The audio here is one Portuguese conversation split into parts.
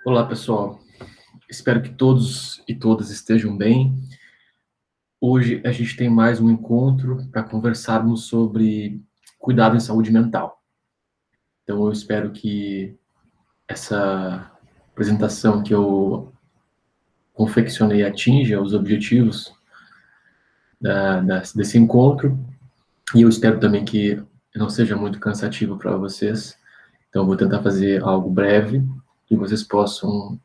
Olá, pessoal. Espero que todos e todas estejam bem. Hoje a gente tem mais um encontro para conversarmos sobre cuidado em saúde mental. Então, eu espero que essa apresentação que eu confeccionei atinja os objetivos desse encontro, e eu espero também que não seja muito cansativo para vocês. Então, eu vou tentar fazer algo breve, que vocês possam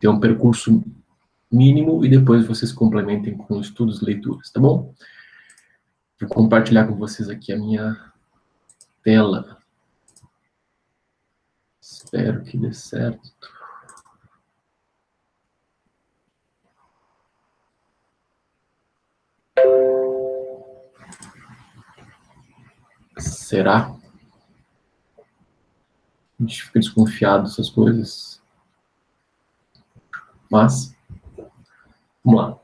ter um percurso mínimo e depois vocês complementem com estudos e leituras, tá bom? Vou compartilhar com vocês aqui a minha tela. Espero que dê certo. Será? A gente fica desconfiado dessas coisas. Mas, vamos lá.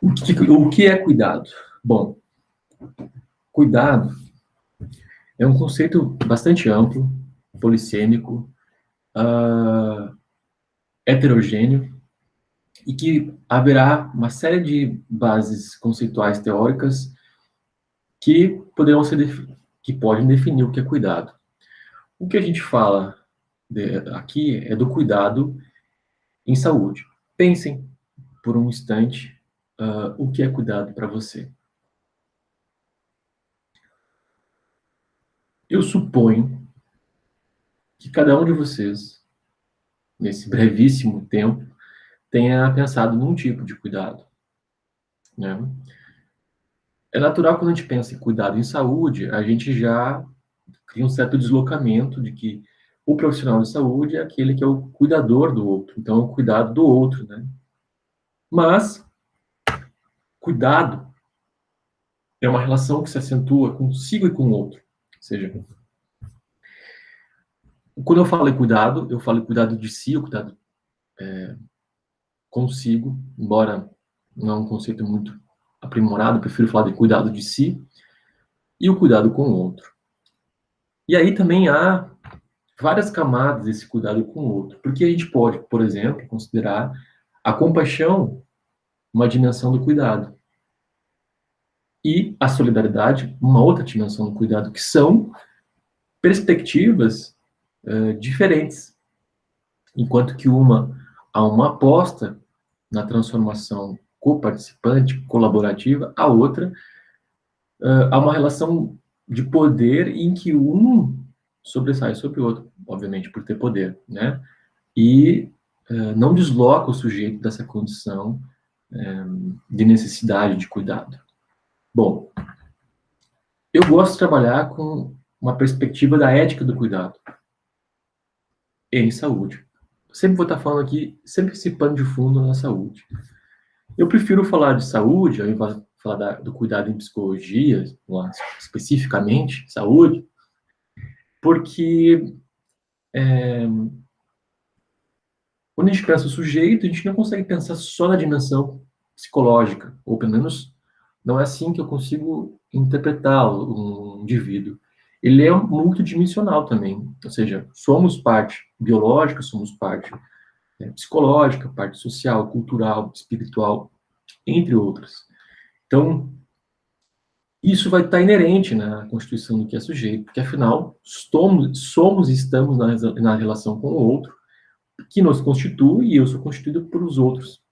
O que é cuidado? Bom, cuidado é um conceito bastante amplo, polissêmico, heterogêneo, e que haverá uma série de bases conceituais teóricas que poderão que podem definir o que é cuidado. O que a gente fala aqui é do cuidado em saúde. Pensem por um instante o que é cuidado para você. Eu suponho que cada um de vocês, nesse brevíssimo tempo, tenha pensado num tipo de cuidado, né? É natural quando a gente pensa em cuidado em saúde, a gente já cria um certo deslocamento de que o profissional de saúde é aquele que é o cuidador do outro, então é o cuidado do outro, né? Mas cuidado é uma relação que se acentua consigo e com o outro. Ou seja, quando eu falo em cuidado, eu falo em cuidado de si, o cuidado consigo, embora não é um conceito muito aprimorado, eu prefiro falar de cuidado de si e o cuidado com o outro. E aí também há várias camadas desse cuidado com o outro, porque a gente pode, por exemplo, considerar a compaixão uma dimensão do cuidado e a solidariedade uma outra dimensão do cuidado, que são perspectivas diferentes. Enquanto que há uma aposta na transformação coparticipante, colaborativa, a outra há uma relação de poder em que um sobressai sobre o outro, obviamente por ter poder, né? E não desloca o sujeito dessa condição de necessidade de cuidado. Bom, eu gosto de trabalhar com uma perspectiva da ética do cuidado em saúde. Sempre vou estar falando aqui, sempre esse pano de fundo na saúde. Eu prefiro falar de saúde, ao invés de falar do cuidado em psicologia, especificamente saúde, porque quando a gente pensa o sujeito, a gente não consegue pensar só na dimensão psicológica, ou pelo menos não é assim que eu consigo interpretar um indivíduo. Ele é multidimensional também, ou seja, somos parte biológica, somos parte psicológica, parte social, cultural, espiritual, entre outras. Então, isso vai estar inerente na constituição do que é sujeito, porque afinal, somos e estamos na relação com o outro, que nos constitui e eu sou constituído por os outros.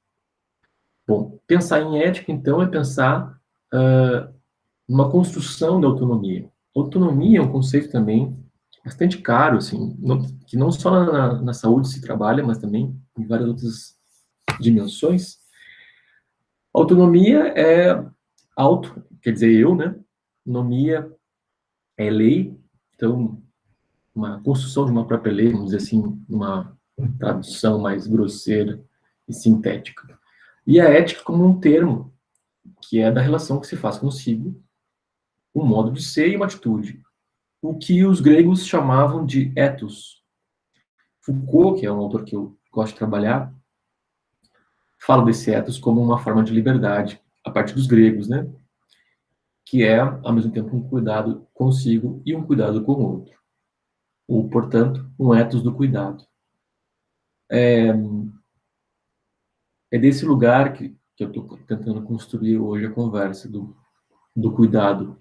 Bom, pensar em ética, então, é pensar numa construção da autonomia. Autonomia é um conceito também bastante caro, assim, que não só na saúde se trabalha, mas também em várias outras dimensões. Autonomia é quer dizer eu, né? Nomia é lei, então, uma construção de uma própria lei, vamos dizer assim, uma tradução mais grosseira e sintética. E a ética como um termo, que é da relação que se faz consigo, um modo de ser e uma atitude. O que os gregos chamavam de ethos. Foucault, que é um autor que eu gosto de trabalhar, fala desse ethos como uma forma de liberdade, a partir dos gregos, né? Que é, ao mesmo tempo, um cuidado consigo e um cuidado com o outro. ou, portanto, um ethos do cuidado. É desse lugar que eu estou tentando construir hoje a conversa do cuidado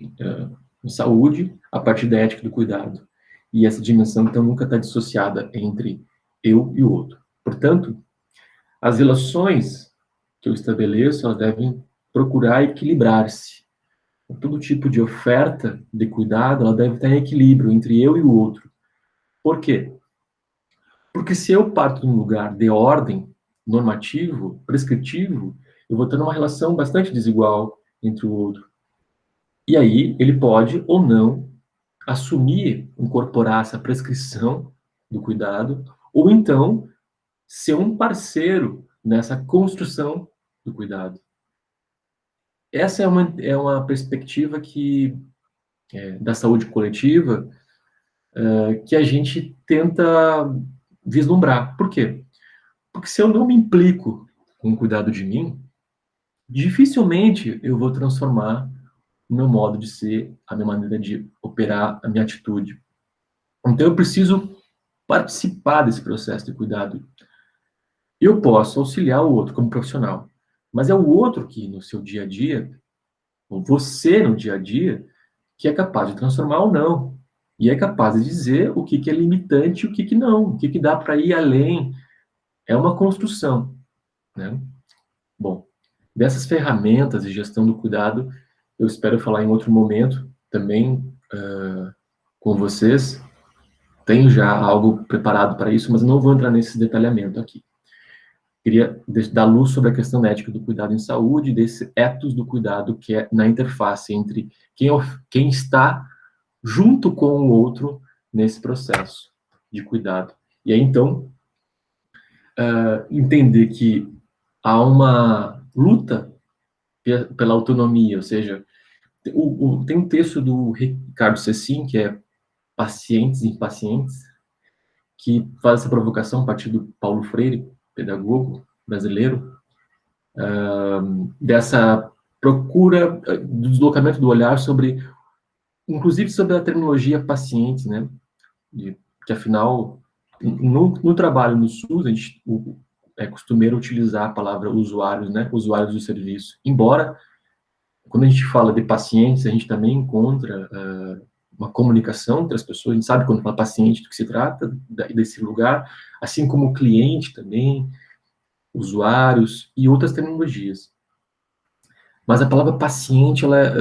em saúde, a partir da ética do cuidado. E essa dimensão, então, nunca está dissociada entre eu e o outro. Portanto, as relações que eu estabeleço, elas devem procurar equilibrar-se. Todo tipo de oferta de cuidado, ela deve estar em equilíbrio entre eu e o outro. Por quê? Porque se eu parto de um lugar de ordem normativo, prescritivo, eu vou ter uma relação bastante desigual entre o outro. E aí ele pode ou não assumir, incorporar essa prescrição do cuidado, ou então ser um parceiro nessa construção do cuidado. Essa é uma perspectiva que da saúde coletiva que a gente tenta vislumbrar. Por quê? Porque se eu não me implico com o cuidado de mim, dificilmente eu vou transformar o meu modo de ser, a minha maneira de operar, a minha atitude. Então eu preciso participar desse processo de cuidado. Eu posso auxiliar o outro como profissional, mas é o outro que, no seu dia a dia, ou você no dia a dia, que é capaz de transformar ou não. E é capaz de dizer o que é limitante e o que não, o que dá para ir além. É uma construção, né? Bom, dessas ferramentas de gestão do cuidado, eu espero falar em outro momento também com vocês. Tenho já algo preparado para isso, mas não vou entrar nesse detalhamento aqui. Queria dar luz sobre a questão ética do cuidado em saúde, desse ethos do cuidado que é na interface entre quem está junto com o outro nesse processo de cuidado. E aí, então, entender que há uma luta pela autonomia, ou seja, tem um texto do Ricardo Cecim, que é Pacientes e Impacientes, que faz essa provocação a partir do Paulo Freire, pedagogo brasileiro, dessa procura do deslocamento do olhar sobre, inclusive sobre a terminologia paciente, né? Que afinal, no trabalho no SUS, a gente é costumeiro utilizar a palavra usuários, né? Usuários do serviço. Embora, quando a gente fala de pacientes, a gente também encontra uma comunicação entre as pessoas, a gente sabe quando fala paciente do que se trata, desse lugar, assim como o cliente também, usuários e outras terminologias. Mas a palavra paciente, ela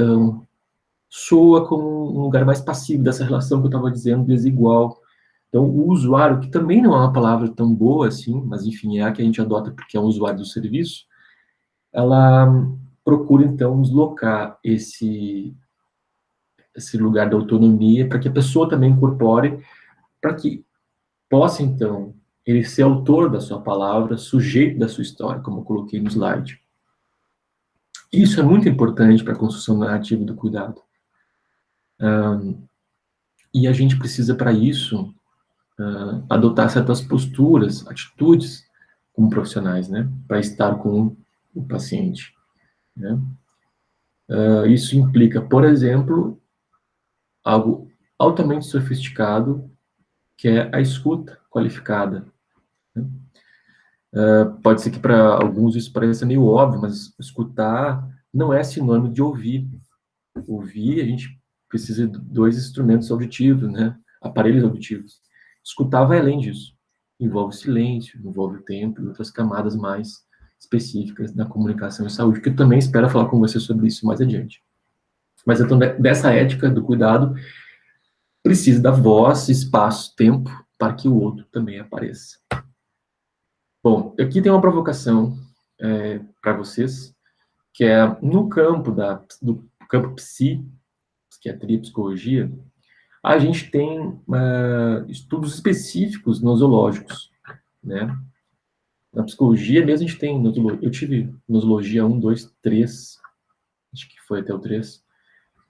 soa como um lugar mais passivo dessa relação que eu estava dizendo, desigual. Então, o usuário, que também não é uma palavra tão boa assim, mas enfim, é a que a gente adota porque é um usuário do serviço, ela procura, então, deslocar esse lugar da autonomia para que a pessoa também incorpore, para que possa, então, ele ser autor da sua palavra, sujeito da sua história, como eu coloquei no slide. Isso é muito importante para a construção narrativa do cuidado. E a gente precisa, para isso, adotar certas posturas, atitudes, como profissionais, né, para estar com o paciente. Né? Isso implica, por exemplo, algo altamente sofisticado, que é a escuta qualificada. Né? Pode ser que para alguns isso pareça meio óbvio, mas escutar não é sinônimo de ouvir. Ouvir, a gente precisa de dois instrumentos auditivos, né? Aparelhos auditivos. Escutar vai além disso. Envolve silêncio, envolve o tempo e outras camadas mais específicas da comunicação e saúde, que eu também espero falar com você sobre isso mais adiante. Mas então, dessa ética do cuidado, precisa da voz, espaço, tempo, para que o outro também apareça. Bom, aqui tem uma provocação para vocês, que é no campo do campo psiquiatria e psicologia, a gente tem estudos específicos nosológicos, né? Na psicologia mesmo a gente tem, eu tive nosologia 1, 2, 3, acho que foi até o 3,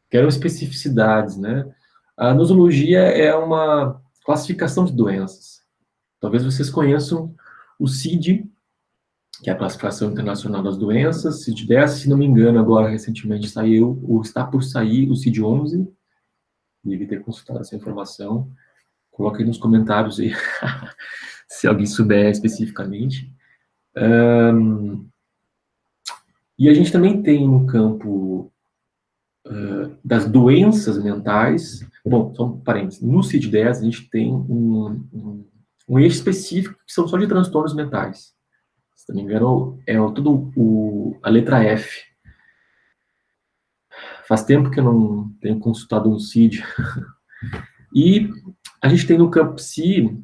que eram especificidades, né? A nosologia é uma classificação de doenças. Talvez vocês conheçam o CID, que é a Classificação Internacional das Doenças, CID-10, se não me engano, agora recentemente saiu, ou está por sair, o CID-11, deve ter consultado essa informação. Coloca aí nos comentários aí, se alguém souber especificamente. E a gente também tem no campo das doenças mentais, bom, só um parênteses, no CID-10 a gente tem um eixo específico que são só de transtornos mentais. Se não me engano, é a letra F. Faz tempo que eu não tenho consultado um CID. E a gente tem no campo psi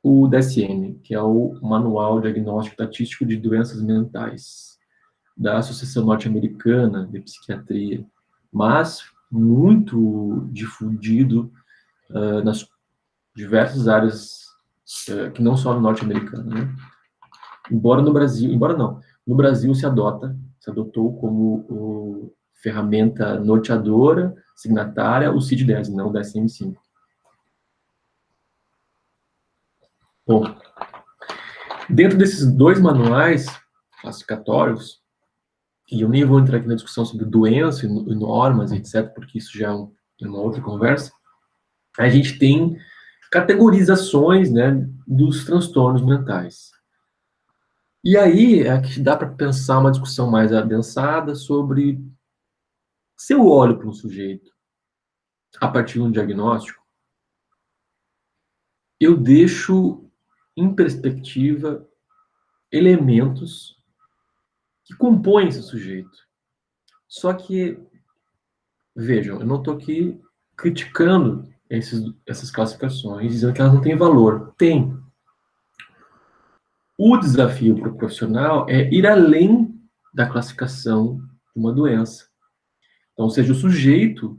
o DSM, que é o Manual Diagnóstico Estatístico de Doenças Mentais, da Associação Norte-Americana de Psiquiatria, mas muito difundido nas diversas áreas que não só no norte-americano, né? No Brasil se adotou como ferramenta norteadora, signatária, o CID-10, não o DSM-5. Bom, dentro desses dois manuais classificatórios, e eu nem vou entrar aqui na discussão sobre doença e normas, etc., porque isso já é uma outra conversa, a gente tem categorizações, né, dos transtornos mentais. E aí é que dá para pensar uma discussão mais adensada sobre se eu olho para um sujeito a partir de um diagnóstico, eu deixo em perspectiva elementos que compõem esse sujeito. Só que, vejam, eu não estou aqui criticando essas classificações, dizendo que elas não têm valor. Tem. O desafio para o profissional é ir além da classificação de uma doença. Então, ou seja, o sujeito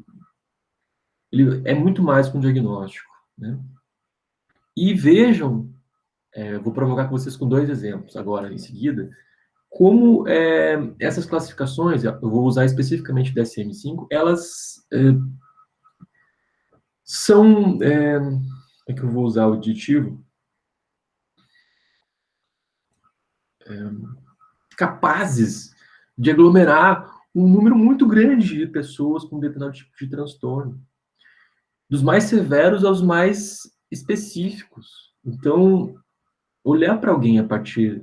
ele é muito mais que um diagnóstico, né? E vejam, vou provocar com vocês com dois exemplos agora em seguida, como essas classificações, eu vou usar especificamente o DSM-5, elas são, é que eu vou usar o adjetivo, capazes de aglomerar um número muito grande de pessoas com determinado tipo de transtorno, dos mais severos aos mais específicos. Então, olhar para alguém a partir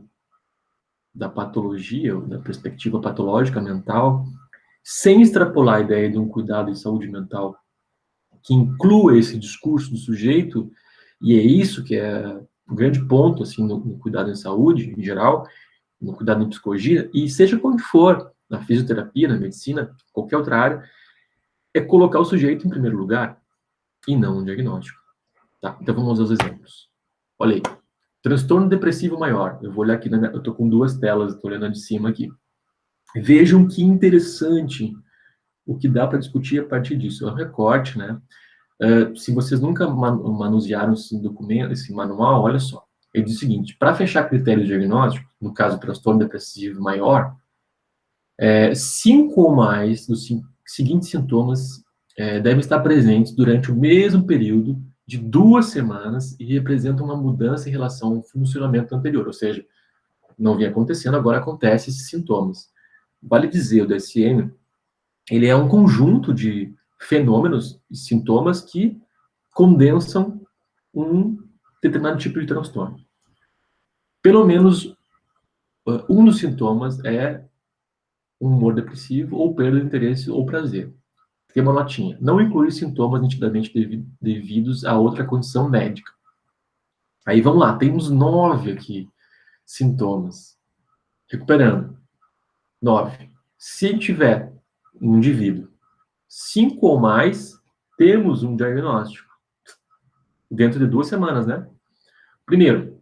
da patologia, ou da perspectiva patológica mental, sem extrapolar a ideia de um cuidado em saúde mental que inclua esse discurso do sujeito, e é isso que é um grande ponto assim, no cuidado em saúde, em geral, no cuidado em psicologia, e seja quando for, na fisioterapia, na medicina, qualquer outra área, é colocar o sujeito em primeiro lugar, e não um diagnóstico. Tá? Então vamos aos exemplos. Olha aí. Transtorno depressivo maior. Eu vou olhar aqui, eu estou com duas telas, estou olhando a de cima aqui. Vejam que interessante o que dá para discutir a partir disso. É um recorte, né? Se vocês nunca manusearam esse documento, esse manual, olha só. Ele diz o seguinte: para fechar critérios diagnósticos, no caso transtorno depressivo maior, 5 ou mais dos seguintes sintomas devem estar presentes durante o mesmo período de 2 semanas e representam uma mudança em relação ao funcionamento anterior, ou seja, não vinha acontecendo, agora acontece esses sintomas. Vale dizer, o DSM, ele é um conjunto de fenômenos e sintomas que condensam um determinado tipo de transtorno. Pelo menos um dos sintomas é um humor depressivo ou perda de interesse ou prazer. Tem uma notinha. Não inclui sintomas nitidamente devidos a outra condição médica. Aí vamos lá, temos 9 aqui sintomas. Recuperando. 9. Se tiver um indivíduo 5 ou mais, temos um diagnóstico. Dentro de 2 semanas, né? Primeiro,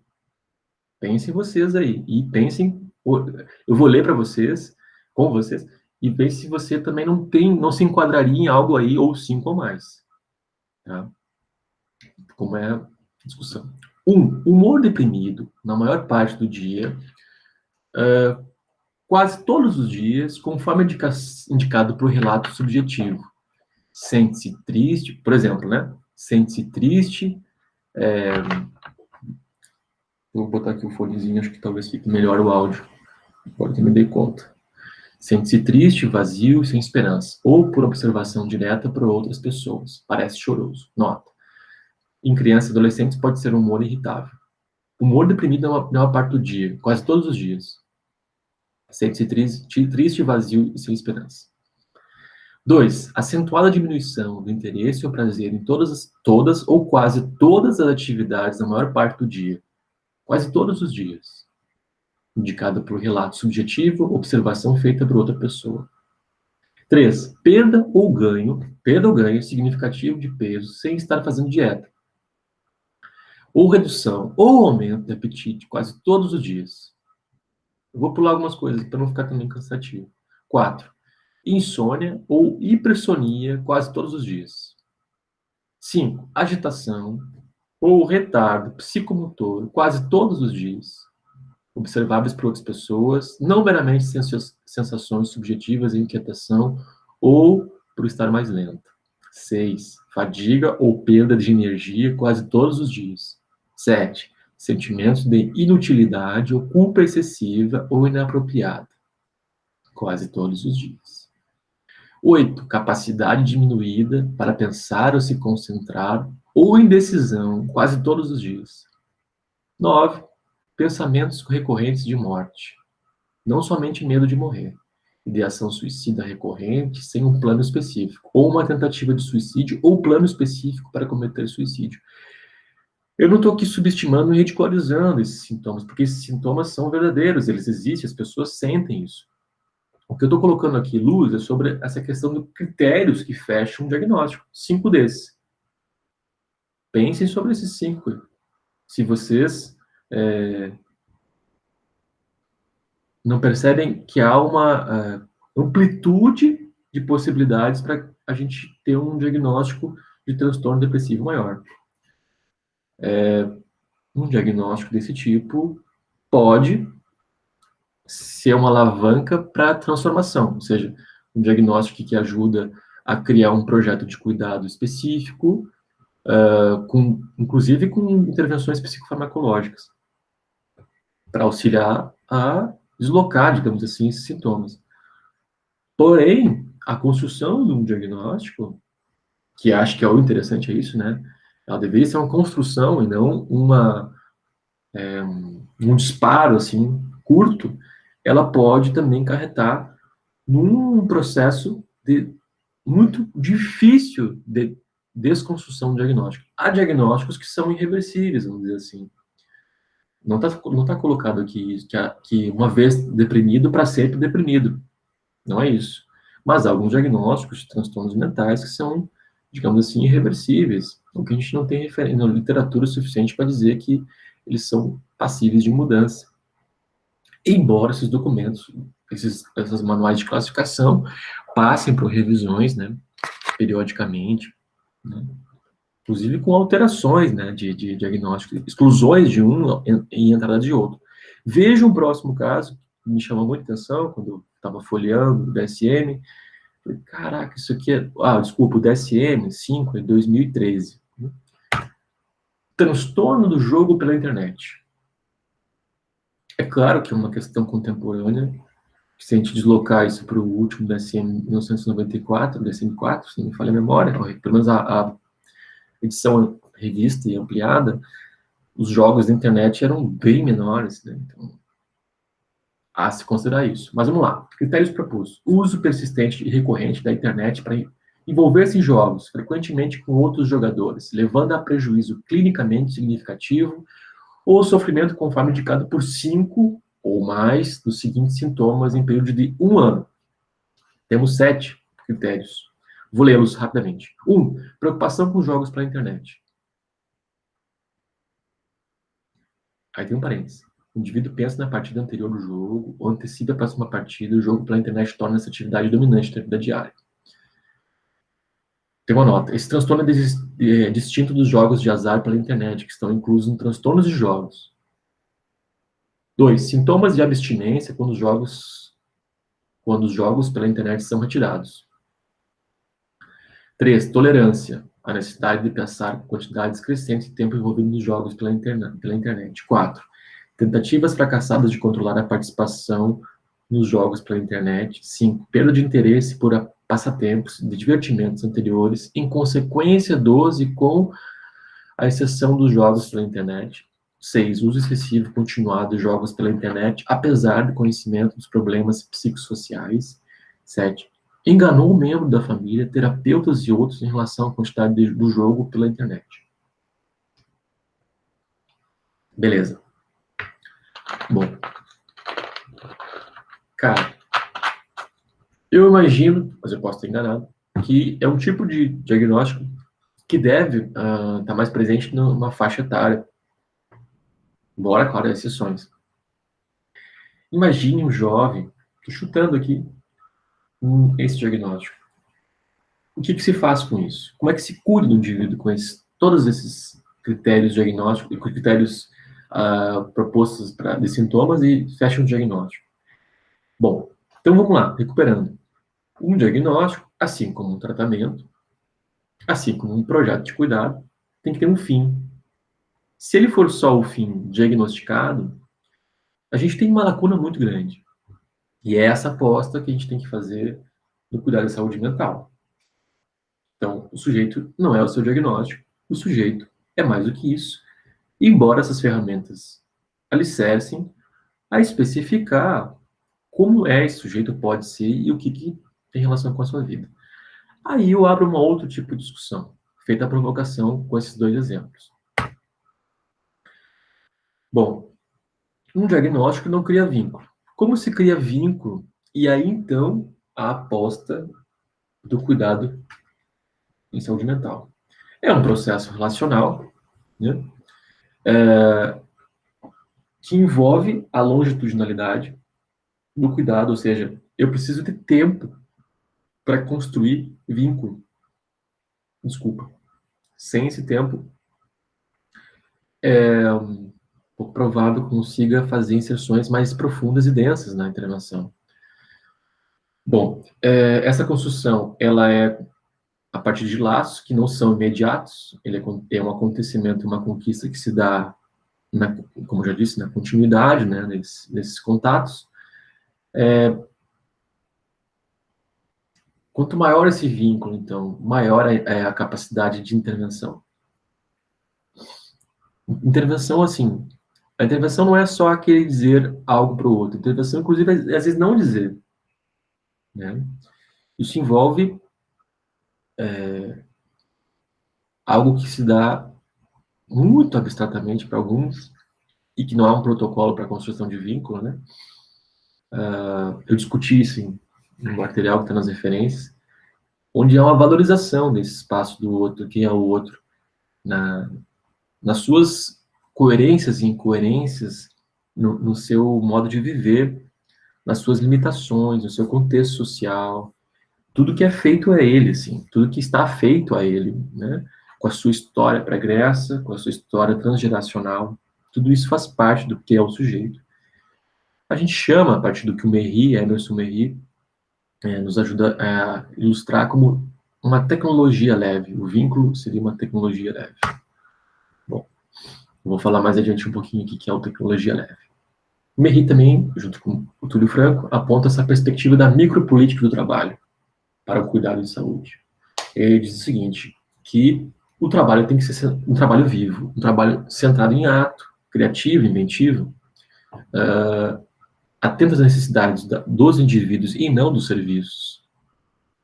pensem vocês aí. E pensem. Eu vou ler para vocês, com vocês, e pense se você também não se enquadraria em algo aí, ou 5 ou mais. Tá? Como é a discussão. Humor deprimido, na maior parte do dia, quase todos os dias, conforme indicado por relato subjetivo. Sente-se triste, por exemplo, né? Sente-se triste. Vou botar aqui o fonezinho, acho que talvez fique melhor o áudio. Agora que me dei conta. Sente-se triste, vazio, sem esperança. Ou por observação direta por outras pessoas. Parece choroso. Nota. em crianças e adolescentes pode ser um humor irritável. Humor deprimido na maior parte do dia, quase todos os dias. Sente-se triste, vazio e sem esperança. 2. Acentuada diminuição do interesse ou prazer em todas ou quase todas as atividades na maior parte do dia. Quase todos os dias. Indicada por relato subjetivo, observação feita por outra pessoa. 3. Perda ou ganho significativo de peso sem estar fazendo dieta. Ou redução ou aumento de apetite quase todos os dias. Eu vou pular algumas coisas para não ficar também cansativo. 4. Insônia ou hipersonia quase todos os dias. 5. Agitação ou retardo psicomotor quase todos os dias, observáveis por outras pessoas, não meramente sensações subjetivas de inquietação ou por estar mais lento. 6. Fadiga ou perda de energia quase todos os dias. 7. Sentimentos de inutilidade ou culpa excessiva ou inapropriada, quase todos os dias. 8. Capacidade diminuída para pensar ou se concentrar ou indecisão, quase todos os dias. 9. Pensamentos recorrentes de morte. Não somente medo de morrer. Ideação suicida recorrente sem um plano específico. Ou uma tentativa de suicídio ou plano específico para cometer suicídio. Eu não estou aqui subestimando e ridicularizando esses sintomas, porque esses sintomas são verdadeiros, eles existem, as pessoas sentem isso. O que eu estou colocando aqui luz é sobre essa questão de critérios que fecham um diagnóstico. 5 desses. Pensem sobre esses 5. Se vocês não percebem que há uma amplitude de possibilidades para a gente ter um diagnóstico de transtorno depressivo maior. Um diagnóstico desse tipo pode ser uma alavanca para a transformação, ou seja, um diagnóstico que ajuda a criar um projeto de cuidado específico, inclusive com intervenções psicofarmacológicas, para auxiliar a deslocar, digamos assim, esses sintomas. Porém, a construção de um diagnóstico, que acho que é o interessante é isso, né? Ela deveria ser uma construção e não um disparo, assim, curto. Ela pode também acarretar num processo muito difícil de desconstrução do diagnóstico. Há diagnósticos que são irreversíveis, vamos dizer assim. Não tá colocado aqui que uma vez deprimido, para sempre deprimido. Não é isso. Mas há alguns diagnósticos de transtornos mentais que são, digamos assim, irreversíveis, o que a gente não tem literatura suficiente para dizer que eles são passíveis de mudança. Embora esses documentos, essas manuais de classificação, passem por revisões, né, periodicamente, né, inclusive com alterações, né, de diagnóstico, exclusões de um e entrada de outro. Veja um próximo caso, que me chamou muita atenção, quando eu estava folheando o DSM, falei, caraca, isso aqui é... desculpa, o DSM-5 é 2013. Transtorno do jogo pela internet. É claro que é uma questão contemporânea, se a gente deslocar isso para o último DSM 1994, DSM-4, se não me falha a memória, pelo menos a edição revista e ampliada, os jogos da internet eram bem menores, né? Então, há se considerar isso. Mas vamos lá. Critérios propostos. Uso persistente e recorrente da internet para envolver-se em jogos, frequentemente com outros jogadores, levando a prejuízo clinicamente significativo ou sofrimento conforme indicado por 5 ou mais dos seguintes sintomas em período de 1 ano. Temos 7 critérios. Vou lê-los rapidamente. 1. Preocupação com jogos pela internet. Aí tem um parênteses. O indivíduo pensa na partida anterior do jogo, ou antecipa a próxima partida, o jogo pela internet torna essa atividade dominante da vida diária. Tem uma nota. Esse transtorno é distinto dos jogos de azar pela internet, que estão inclusos em transtornos de jogos. 2. Sintomas de abstinência quando os jogos pela internet são retirados. 3. Tolerância. A necessidade de passar quantidades crescentes de tempo envolvido nos jogos pela internet. 4. Tentativas fracassadas de controlar a participação nos jogos pela internet. 5. Perda de interesse por passatempos de divertimentos anteriores em consequência dos e com à exceção dos jogos pela internet. 6. Uso excessivo continuado de jogos pela internet, apesar do conhecimento dos problemas psicossociais. 7. Enganou um membro da família, terapeutas e outros em relação à quantidade do jogo pela internet. Beleza. Bom. Cara, eu imagino, mas eu posso estar enganado, que é um tipo de diagnóstico que deve estar mais presente numa faixa etária. Embora, claro, há exceções. Imagine um jovem, estou chutando aqui, esse diagnóstico. O que se faz com isso? Como é que se cura o indivíduo com todos esses critérios diagnósticos, critérios propostos de sintomas e fecha um diagnóstico? Bom, então vamos lá, recuperando. Um diagnóstico, assim como um tratamento, assim como um projeto de cuidado, tem que ter um fim. Se ele for só o fim diagnosticado, a gente tem uma lacuna muito grande. E é essa aposta que a gente tem que fazer no cuidado da saúde mental. Então, o sujeito não é o seu diagnóstico, o sujeito é mais do que isso, embora essas ferramentas alicercem a especificar como esse sujeito pode ser e o que tem relação com a sua vida. Aí eu abro um outro tipo de discussão, feita a provocação com esses dois exemplos. Bom, um diagnóstico não cria vínculo. Como se cria vínculo? E aí, então, a aposta do cuidado em saúde mental. É um processo relacional, né, que envolve a longitudinalidade do cuidado, ou seja, eu preciso ter tempo para construir vínculo. Desculpa. Sem esse tempo, é pouco provável que consiga fazer inserções mais profundas e densas na intervenção. Bom, essa construção, ela é a partir de laços que não são imediatos, ele é um acontecimento, uma conquista que se dá, como já disse, na continuidade, né, nesses contatos. Quanto maior esse vínculo, então, maior é a capacidade de intervenção. Intervenção, assim, a intervenção não é só aquele dizer algo para o outro. A intervenção, inclusive, às vezes não dizer. Né? Isso envolve algo que se dá muito abstratamente para alguns e que não há um protocolo para a construção de vínculo, né? Eu discuti isso no material que está nas referências, onde há uma valorização desse espaço do outro, quem é o outro, nas suas coerências e incoerências, no seu modo de viver, nas suas limitações, no seu contexto social, tudo que é feito a ele, assim, tudo que está feito a ele, né? Com a sua história pregressa, com a sua história transgeracional, tudo isso faz parte do que é o sujeito. A gente chama, a partir do que o Merri, Emerson Merri, nos ajuda a ilustrar como uma tecnologia leve. O vínculo seria uma tecnologia leve. Bom, eu vou falar mais adiante um pouquinho aqui que é a tecnologia leve. O Merri também, junto com o Túlio Franco, aponta essa perspectiva da micropolítica do trabalho para o cuidado de saúde. Ele diz o seguinte, que o trabalho tem que ser um trabalho vivo, um trabalho centrado em ato, criativo, inventivo, atento às necessidades dos indivíduos e não dos serviços.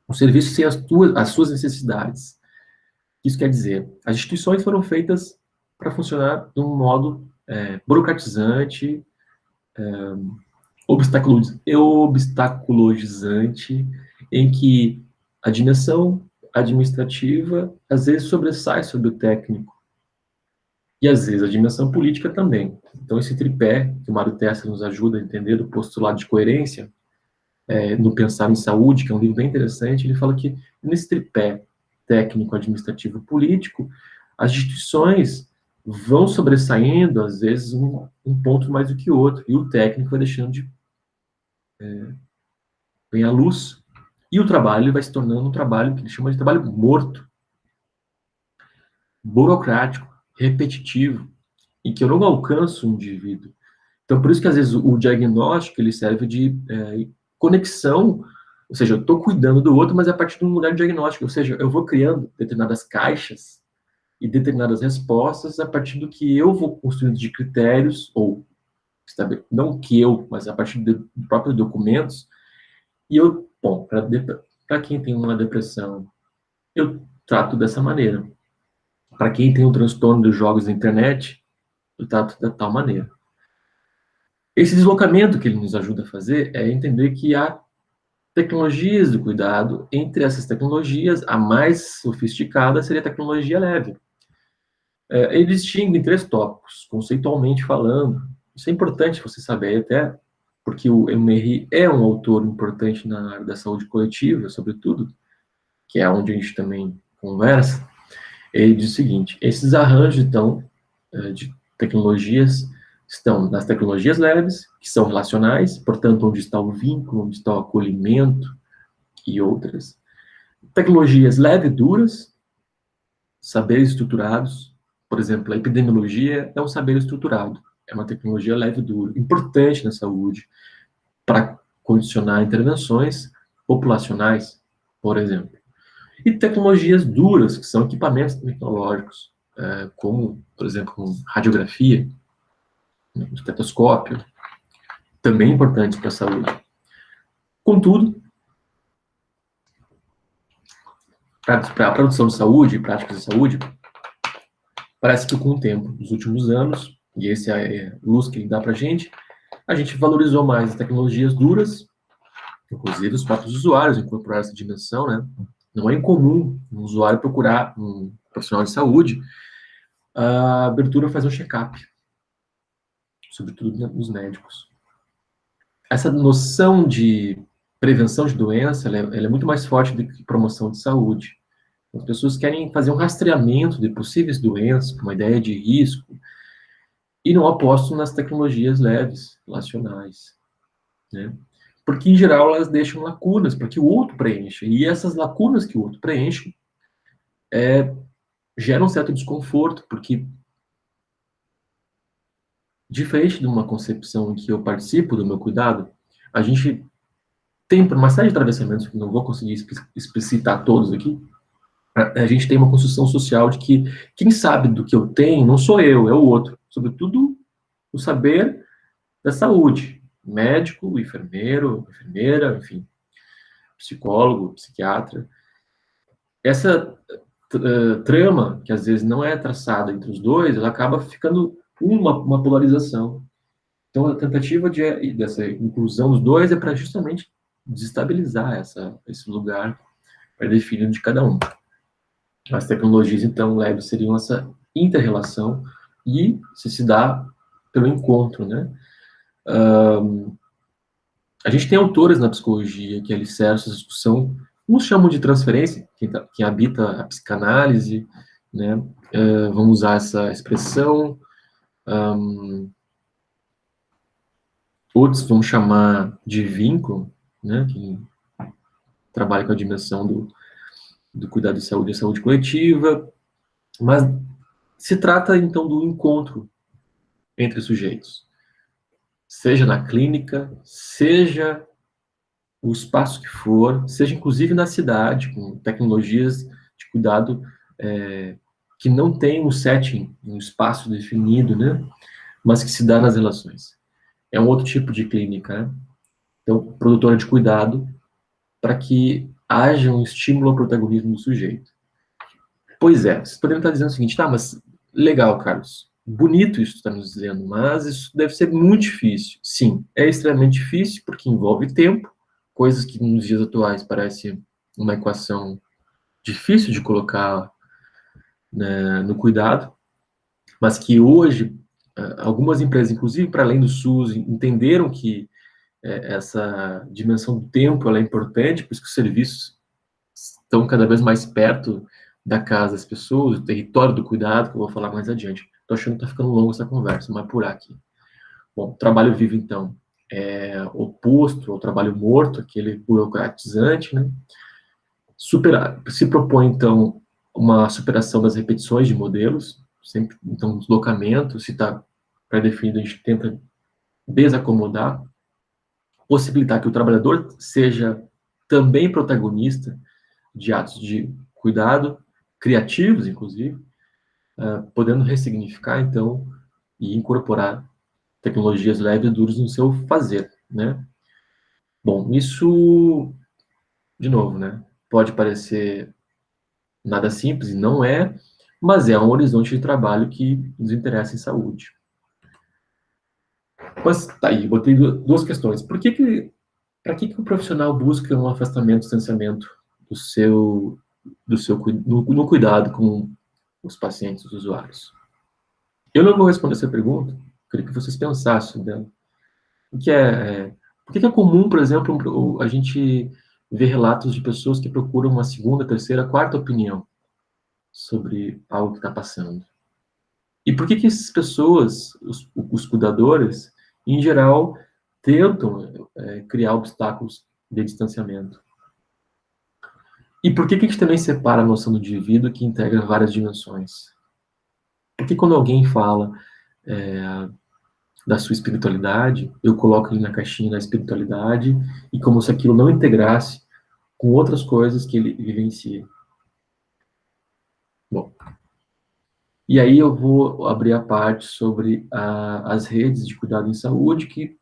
O serviço tem as suas necessidades. Isso quer dizer, as instituições foram feitas para funcionar de um modo burocratizante, obstaculogizante, em que a dimensão administrativa às vezes sobressai sobre o técnico. E às vezes a dimensão política também. Então esse tripé que o Mário Testa nos ajuda a entender do postulado de coerência, no Pensar em Saúde, que é um livro bem interessante, ele fala que nesse tripé técnico, administrativo, político, as instituições vão sobressaindo, às vezes, um ponto mais do que o outro, e o técnico vai deixando de vem à luz, e o trabalho vai se tornando um trabalho que ele chama de trabalho morto, burocrático, repetitivo, e que eu não alcanço o indivíduo. Então, por isso que, às vezes, o diagnóstico ele serve de conexão, ou seja, eu estou cuidando do outro, mas é a partir de um lugar de diagnóstico, ou seja, eu vou criando determinadas caixas e determinadas respostas a partir do que eu vou construindo de critérios, ou não que eu, mas a partir de próprios documentos, e eu, bom, para quem tem uma depressão, eu trato dessa maneira. Para quem tem um transtorno dos jogos na internet, eu trato da tal maneira. Esse deslocamento que ele nos ajuda a fazer é entender que há tecnologias do cuidado. Entre essas tecnologias, a mais sofisticada seria a tecnologia leve. Ele distingue em 3 tópicos, conceitualmente falando. Isso é importante você saber, até porque o Emery é um autor importante na área da saúde coletiva, sobretudo, que é onde a gente também conversa. Ele diz o seguinte: esses arranjos, então, de tecnologias estão nas tecnologias leves, que são relacionais, portanto, onde está o vínculo, onde está o acolhimento e outras. Tecnologias leve e duras, saberes estruturados. Por exemplo, a epidemiologia é um saber estruturado, é uma tecnologia leve e dura, importante na saúde, para condicionar intervenções populacionais, por exemplo. E tecnologias duras, que são equipamentos tecnológicos, como, por exemplo, radiografia, estetoscópio, também importantes para a saúde. Contudo, para a produção de saúde, práticas de saúde, parece que com o tempo, nos últimos anos, e esse é a luz que ele dá para a gente valorizou mais as tecnologias duras, inclusive os próprios usuários incorporar essa dimensão, né? Não é incomum um usuário procurar um profissional de saúde a abertura fazer um check-up, sobretudo nos médicos. Essa noção de prevenção de doença, ela é muito mais forte do que promoção de saúde. As pessoas querem fazer um rastreamento de possíveis doenças, com uma ideia de risco, e não apostam nas tecnologias leves, relacionais, né? Porque, em geral, elas deixam lacunas para que o outro preencha. E essas lacunas que o outro preenche geram um certo desconforto, porque, diferente de uma concepção em que eu participo do meu cuidado, a gente tem uma série de atravessamentos que não vou conseguir explicitar todos aqui. A gente tem uma construção social de que quem sabe do que eu tenho não sou eu, é o outro. Sobretudo o saber da saúde. Médico, enfermeiro, enfermeira, enfim, psicólogo, psiquiatra. Essa trama, que às vezes não é traçada entre os dois, ela acaba ficando uma polarização. Então, a tentativa dessa inclusão dos dois é para justamente desestabilizar esse lugar pré-definido de cada um. As tecnologias, então, leves seriam essa inter-relação e se dá pelo encontro, né? A gente tem autores na psicologia que alicerçam essa discussão, uns chamam de transferência, quem habita a psicanálise, né? Vamos usar essa expressão. Outros vamos chamar de vínculo, né? Quem trabalha com a dimensão do cuidado de saúde e saúde coletiva, mas se trata, então, do encontro entre sujeitos, seja na clínica, seja o espaço que for, seja inclusive na cidade, com tecnologias de cuidado que não tem um setting, um espaço definido, né? Mas que se dá nas relações. É um outro tipo de clínica, né? Então, produtora de cuidado, para que haja um estímulo ao protagonismo do sujeito. Pois é, vocês poderiam estar dizendo o seguinte: tá, mas legal, Carlos, bonito isso que você está nos dizendo, mas isso deve ser muito difícil. Sim, é extremamente difícil, porque envolve tempo, coisas que nos dias atuais parece uma equação difícil de colocar, né, no cuidado, mas que hoje algumas empresas, inclusive para além do SUS, entenderam que essa dimensão do tempo ela é importante, por isso que os serviços estão cada vez mais perto da casa das pessoas, do território do cuidado, que eu vou falar mais adiante. Estou achando que está ficando longa essa conversa, mas por aqui. Bom, trabalho vivo, então, é oposto ao trabalho morto, aquele burocratizante, né? Se propõe, então, uma superação das repetições de modelos, sempre, então, deslocamento, se está pré-definido, a gente tenta desacomodar, possibilitar que o trabalhador seja também protagonista de atos de cuidado, criativos, inclusive, podendo ressignificar, então, e incorporar tecnologias leves e duras no seu fazer, né? Bom, isso, de novo, né? Pode parecer nada simples, e não é, mas é um horizonte de trabalho que nos interessa em saúde. Mas tá aí, botei duas questões. Para que o profissional busca um afastamento, distanciamento no cuidado com os pacientes, os usuários? Eu não vou responder essa pergunta, queria que vocês pensassem dela. O que por que é comum, por exemplo, a gente ver relatos de pessoas que procuram uma segunda, terceira, quarta opinião sobre algo que está passando? E por que essas pessoas, os cuidadores, em geral, tentam criar obstáculos de distanciamento? E por que a gente também separa a noção do indivíduo que integra várias dimensões? Porque quando alguém fala da sua espiritualidade, eu coloco ele na caixinha da espiritualidade e como se aquilo não integrasse com outras coisas que ele vivencia. Bom, e aí eu vou abrir a parte sobre as redes de cuidado em saúde, que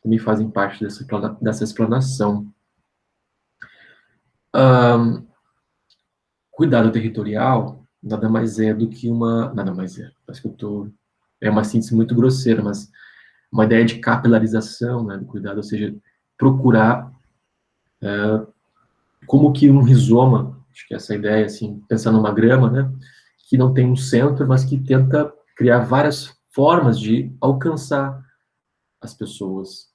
também fazem parte dessa explanação. Cuidado territorial nada mais é do que nada mais é, acho que é uma síntese muito grosseira, mas uma ideia de capilarização, né, do cuidado, ou seja, procurar como que um rizoma, acho que essa ideia, assim, pensar numa grama, né, que não tem um centro, mas que tenta criar várias formas de alcançar as pessoas.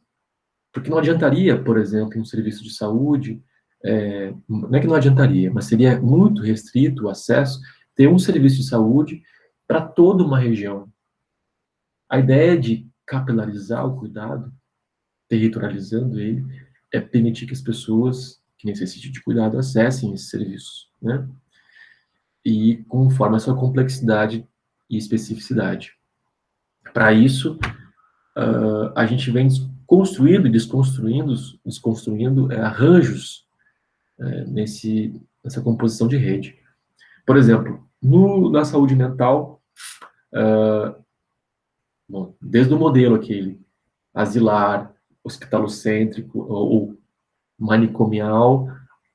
Porque não adiantaria, por exemplo, um serviço de saúde, não é que não adiantaria, mas seria muito restrito o acesso, ter um serviço de saúde para toda uma região. A ideia de capilarizar o cuidado, territorializando ele, é permitir que as pessoas que necessitam de cuidado acessem esses serviços, né? E conforme a sua complexidade e especificidade. Para isso, a gente vem construindo e desconstruindo arranjos nessa composição de rede. Por exemplo, na saúde mental, bom, desde o modelo aquele asilar, hospitalocêntrico ou manicomial,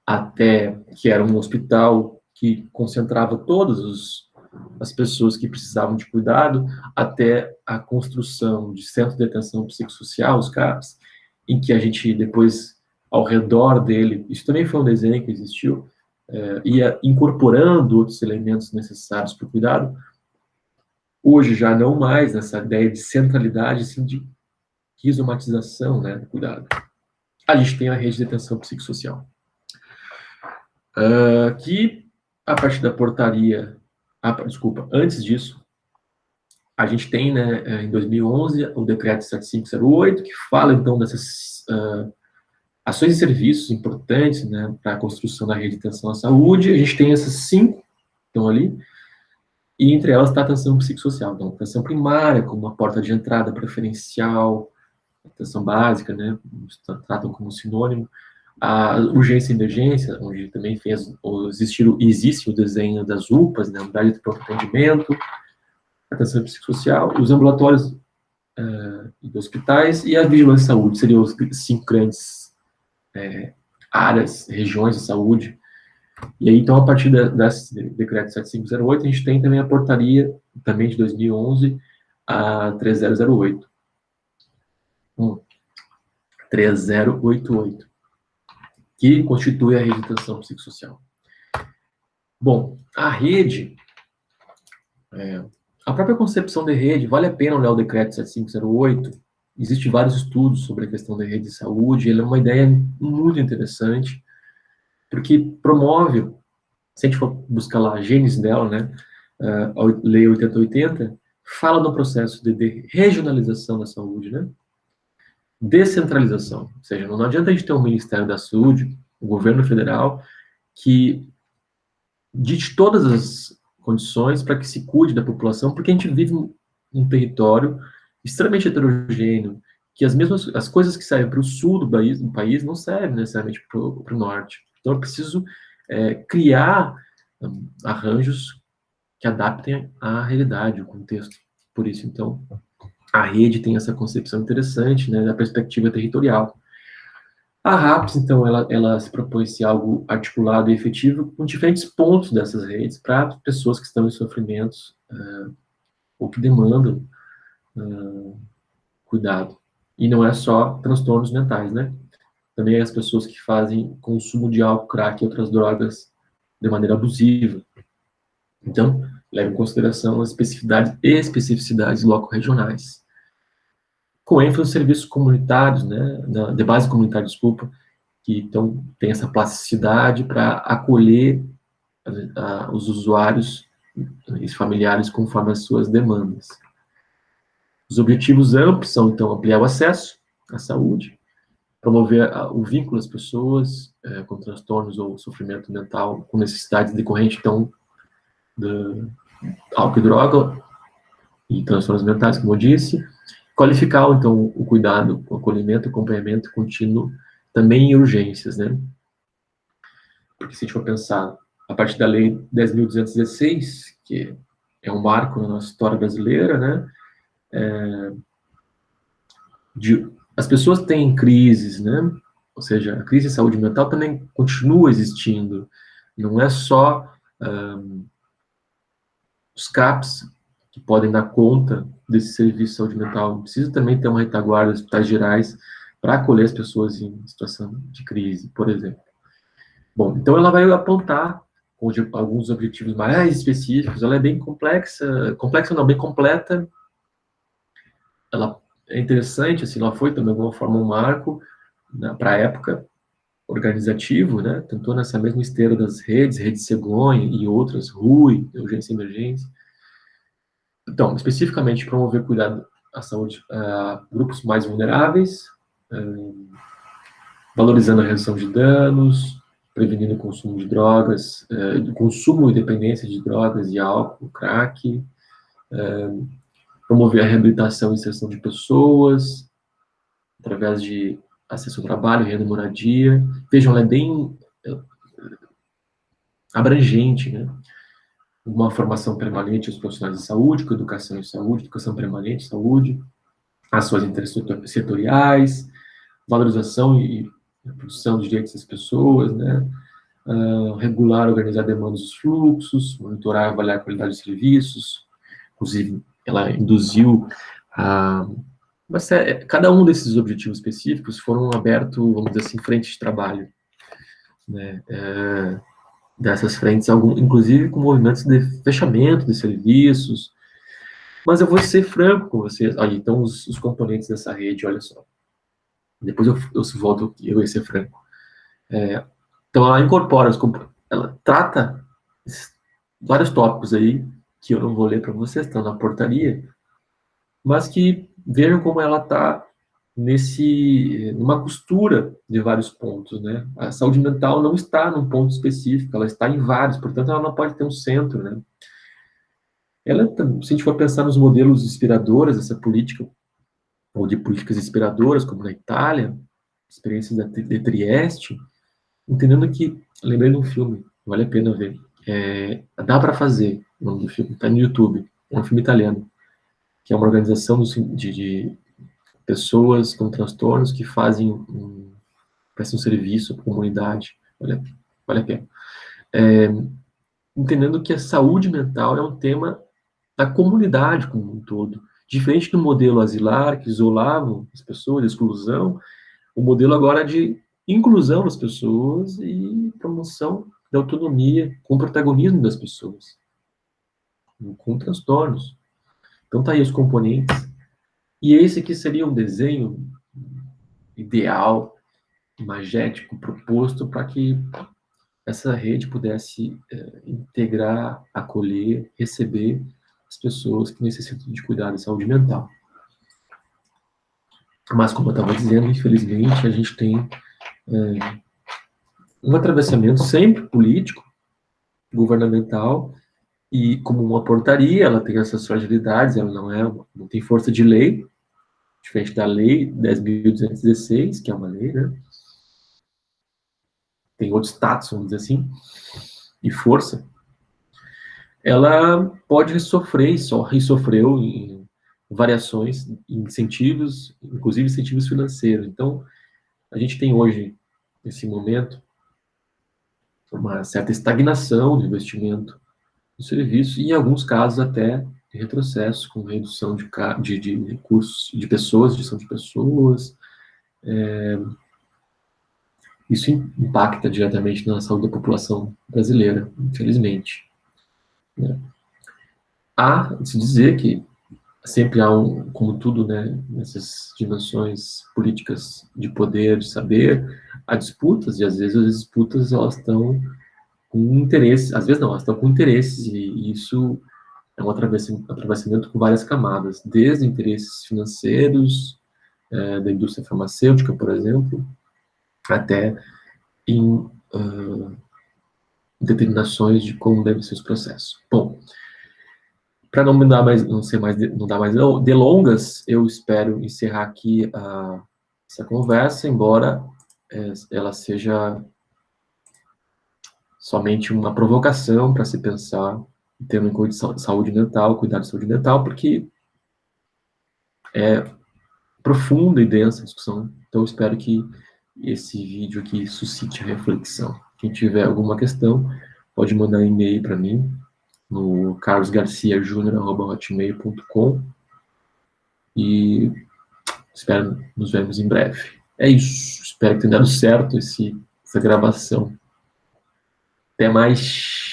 até que era um hospital que concentrava todas as pessoas que precisavam de cuidado, até a construção de centro de atenção psicossocial, os CAPs, em que a gente depois, ao redor dele, isso também foi um desenho que existiu, ia incorporando outros elementos necessários para o cuidado. Hoje já não mais nessa ideia de centralidade, assim, de rizomatização, né, do cuidado. A gente tem a rede de atenção psicossocial, que a partir da portaria, antes disso, a gente tem, né, em 2011, o decreto 7508, que fala, então, dessas ações e serviços importantes, né, para a construção da rede de atenção à saúde. A gente tem essas 5 que estão ali, e entre elas está a atenção psicossocial. Então, atenção primária, como uma porta de entrada preferencial, atenção básica, né, tratam como sinônimo. A urgência e emergência, onde também existe o desenho das UPAs, né, unidade de pronto atendimento, atenção psicossocial, os ambulatórios dos hospitais e a vigilância de saúde, seriam os 5 grandes áreas, regiões de saúde. E aí, então, a partir desse decreto 7508, a gente tem também a portaria, também de 2011, a 3008. 3088, que constitui a rede de atenção psicossocial. Bom, a rede, a própria concepção de rede, vale a pena olhar o decreto 7508, existem vários estudos sobre a questão da rede de saúde, ele é uma ideia muito interessante, porque promove, se a gente for buscar lá a gênese dela, né, a Lei 8080, fala do processo de regionalização da saúde, né, descentralização, ou seja, não adianta a gente ter um Ministério da Saúde, o governo federal, que dite todas as condições para que se cuide da população, porque a gente vive num território extremamente heterogêneo, que as coisas que servem para o sul do país não servem necessariamente para o norte. Então, eu preciso criar arranjos que adaptem à realidade, o contexto. Por isso, então, a rede tem essa concepção interessante, né, da perspectiva territorial. A RAPS, então, ela se propõe ser algo articulado e efetivo com diferentes pontos dessas redes para pessoas que estão em sofrimentos ou que demandam cuidado. E não é só transtornos mentais, né? Também as pessoas que fazem consumo de álcool, crack e outras drogas de maneira abusiva. Então, leva em consideração as especificidades loco-regionais. Com ênfase nos serviços comunitários, né, de base comunitária, desculpa, que então tem essa plasticidade para acolher os usuários e familiares conforme as suas demandas. Os objetivos amplos são, então, ampliar o acesso à saúde, promover o vínculo das pessoas com transtornos ou sofrimento mental, com necessidades decorrentes, então, do álcool e droga e transtornos mentais, como eu disse, qualificar, então, o cuidado, o acolhimento, o acompanhamento contínuo, também em urgências, né? Porque se a gente for pensar, a partir da Lei 10.216, que é um marco na nossa história brasileira, né? As pessoas têm crises, né? Ou seja, a crise de saúde mental também continua existindo. Não é só os CAPs que podem dar conta desse serviço de saúde mental. Precisa também ter uma retaguarda de hospitais gerais para acolher as pessoas em situação de crise, por exemplo. Bom, então ela vai apontar alguns objetivos mais específicos. Ela é bem complexa não, bem completa. Ela é interessante, assim, ela foi também de alguma forma um marco, né, para a época, organizativo, né? Tentou nessa mesma esteira das redes, Rede Cegonha e outras, RUI, Urgência e Emergência. Então, especificamente promover cuidado à saúde a grupos mais vulneráveis, valorizando a redução de danos, prevenindo o consumo de drogas, consumo e dependência de drogas e álcool, crack, promover a reabilitação e inserção de pessoas, através de acesso ao trabalho, renda e moradia. Vejam, ela é bem abrangente, né? Uma formação permanente aos profissionais de saúde, com educação em saúde, educação permanente em saúde, ações intersetoriais, valorização e produção dos direitos das pessoas, né? Regular, organizar demandas dos fluxos, monitorar e avaliar a qualidade dos serviços. Inclusive, ela induziu a... cada um desses objetivos específicos foram abertos, vamos dizer assim, frente de trabalho, né? Dessas frentes, inclusive com movimentos de fechamento de serviços. Mas eu vou ser franco com vocês. Aí, então, os componentes dessa rede, olha só. Depois eu volto aqui, eu vou ser franco. Então, ela incorpora, ela trata vários tópicos aí, que eu não vou ler para vocês, estão na portaria, mas que vejam como ela está numa costura de vários pontos, né? A saúde mental não está num ponto específico, ela está em vários, portanto, ela não pode ter um centro, né? Ela, se a gente for pensar nos modelos inspiradores dessa política, ou de políticas inspiradoras, como na Itália, experiências de Trieste, entendendo que, lembrei de um filme, vale a pena ver, Dá para Fazer, o nome do filme, está no YouTube, é um filme italiano, que é uma organização de pessoas com transtornos que prestam serviço à comunidade, vale a pena. Entendendo que a saúde mental é um tema da comunidade como um todo. Diferente do modelo asilar, que isolavam as pessoas, exclusão, o modelo agora é de inclusão das pessoas e promoção da autonomia, com protagonismo das pessoas, com transtornos. Então tá aí os componentes. E esse aqui seria um desenho ideal, imagético, proposto para que essa rede pudesse integrar, acolher, receber as pessoas que necessitam de cuidado de saúde mental. Mas, como eu estava dizendo, infelizmente, a gente tem um atravessamento sempre político, governamental, e como uma portaria, ela tem essas fragilidades, ela não tem força de lei, diferente da lei 10.216, que é uma lei, né? Tem outro status, vamos dizer assim, e força. ela pode sofrer, e sofreu em variações, incentivos, inclusive incentivos financeiros. Então, a gente tem hoje, nesse momento, uma certa estagnação do investimento no serviço e, em alguns casos, até retrocesso, com redução de recursos de pessoas, gestão de pessoas. Isso impacta diretamente na saúde da população brasileira, infelizmente, né? Há de se dizer que sempre há como tudo, né, nessas dimensões políticas de poder, de saber, há disputas, e às vezes as disputas elas estão com interesses, às vezes não, elas estão com interesses, e isso é um atravessamento com várias camadas, desde interesses financeiros, da indústria farmacêutica, por exemplo, até em determinações de como devem ser os processos. Bom, para não me dar mais, não ser mais, não dar mais delongas, eu espero encerrar aqui essa conversa, embora ela seja somente uma provocação para se pensar em termos de saúde mental, cuidado de saúde mental, porque é profunda e densa a discussão. Então, eu espero que esse vídeo aqui suscite reflexão. Quem tiver alguma questão, pode mandar um e-mail para mim no carlosgarciajunior@hotmail.com e espero nos vermos em breve. É isso. Espero que tenha dado certo essa gravação. Até mais.